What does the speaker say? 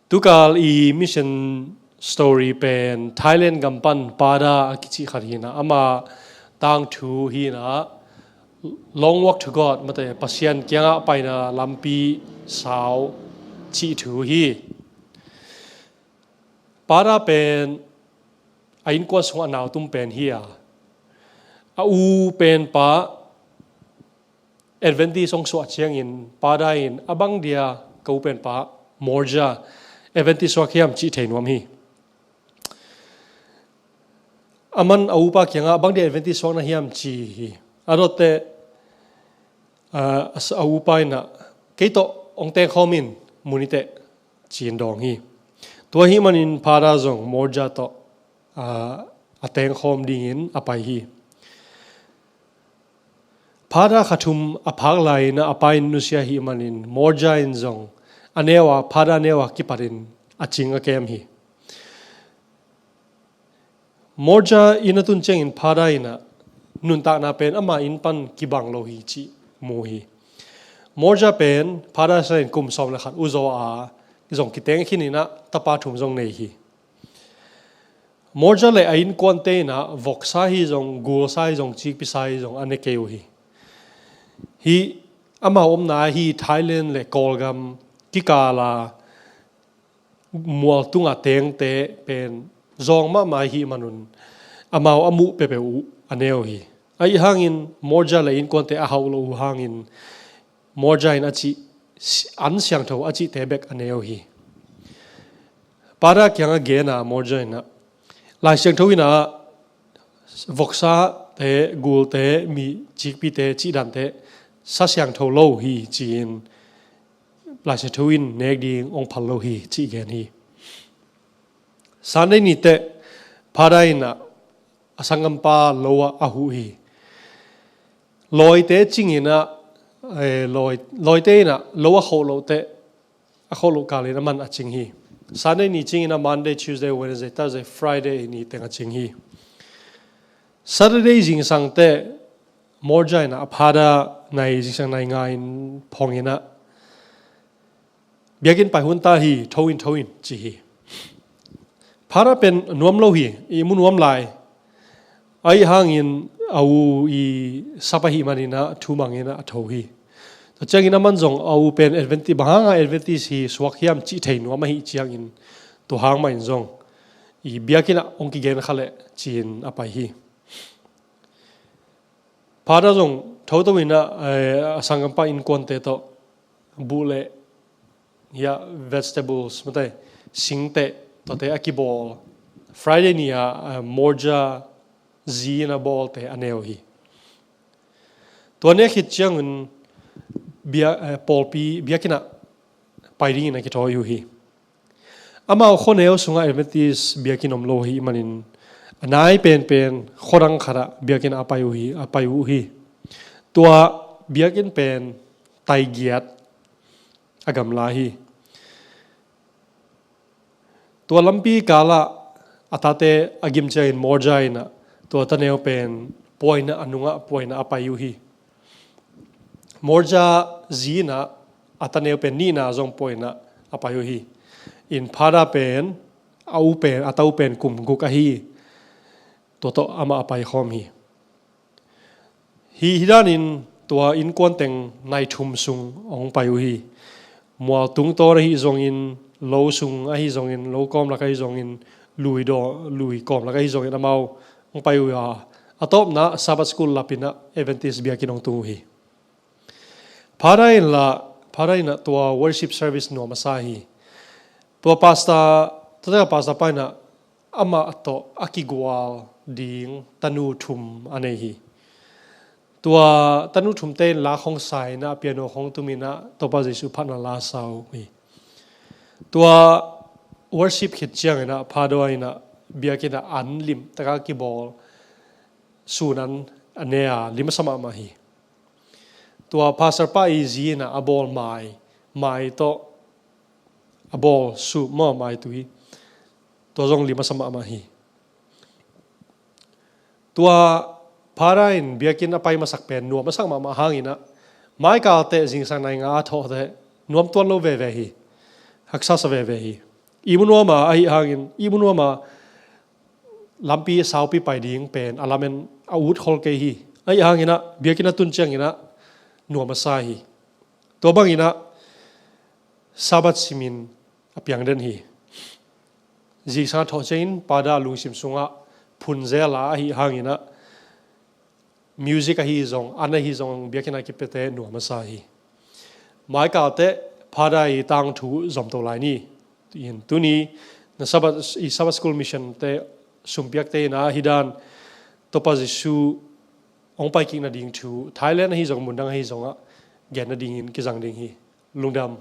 tukal I mission story pen Thailand gampan pada kichi kharina ama tang thu hi na long walk to God mate pasien kyanga paina lampi sao chi thu hi pada pen ain ko sung anaw tum pen hi a u pen pa Adventist song so chiang in pada in abang dia ko pen pa morja Adventist so khiam chi theinwam hi aman au pa kyanga abang dia Adventist so na hiam chi hi arote au pa na keito ongte khomin munite chin dong hi to hi manin pada zong morja to ateng khom ding in apai hi pada khathum aphak lai na apai nusia hi manin morja in zong anewa pada newa kiparin achinga kem hi morja inatun cheng in pada ina nun ta na pen ama in pan kibang lo hi chi mu hi morja pen pada sa in kum som la khat uzo a zong kiteng khinina tapa thum zong nei hi morja le ain konte na vok sa hi zong gul sa hi zong chi pi sa hi zong ane keu hi ama om na hi Thailand le kolgam kikala mual tunga teng te pen zong ma mai hi manun amao amu pepe u aneo hi ai hangin morja le in konte a haulo hangin morja in achi an siang tho achi tebek aneo hi para kyanga ge na morja na lai siang tho ina voksa te gul te mi chikpi te chi dan te sa siang tho lo hi chin lai siang tho in nek ding ong phal lo hi chi gen hi sanai ni te para ina asangam pa lowa ahu hi loi te chingina loi te na lowa kholo te a kholo kale na man aching hi sanai ni chingina Monday Tuesday Wednesday Thursday Friday ni te aching hi Saturday jing sang te morja na aphada nai jing sang nai ngain phongina biakin pai hun ta hi thoin chi hi para pen nuam lo hi I mun nuam lai ai hangin au I sapahi manina thumangina atho hi to changina manjong au pen Adventist bahanga Adventist hi swakhiam chi thein nuam hi chiang in to hang main jong I biakina ongki gen khale chin apai hi pada jong thotowina sangampa in konte to bule ya vegetables mate singte to te akibol Friday ni morja zina bol te aneo hi to ne khit chang bia polpi biakina pairing na ki tho yu hi ama khoneo sunga Adventist biakinom lo hi manin anai pen khorang khara biakin apayu hi tua biakin pen tai giat agam la hi tua lampi kala atate agim chain morja ina tua taneo pen poina anunga poina apayu hi morja zina ataneo pen ni na zong poina apayu hi in phara pen au pen atau pen kum guka hi to ama apai khom hi hidanin tua in konteng nai thum sung ong payu hi mual tung tor hi zong in lo sung a hi zong in lo kom la kai zong in lui kom la kai zong in amau ong payu ya atop na Sabbath school lapina Adventist biakinong tu hi pharain la tua worship service no masahi tua pasta paina ama to akigwal ding tanu thum anehi tua tanu thum te la khong sai na piano khong tumina topa jesu phana la sau hi tua worship khit chiang na phadoina biakina anlim taka ki bol sunan anea lima sama ma hi tua pastor pa izi na abol mai to abol su mo mai tu hi to zong lima sama ma hi tua parain biakin apai masak pen nuam masak ma hangina mai ka te jing sang nai nga tho de nuam ton lo ve hi haksa sa ve hi ibun wa ma ai hangin ibun wa ma lampi saupi pai ding pen alamen out khol ke hi ai hangina biakina tun changina nuwa masa hi to bangina sabat simin apiang den hi ji sa tho chain pada lungsim sunga phunzela hi hangina music hi zong ana hi zong biakina ki pete nuwa masa hi mai ka te phada hi tang thu zom to lai ni in tuni na sabat school mission te sumpiak te na hidan topa jisu ong pai ki na ding thu Thailand hi zong mundang hi zonga gen na ding in ki jang ding hi lungdam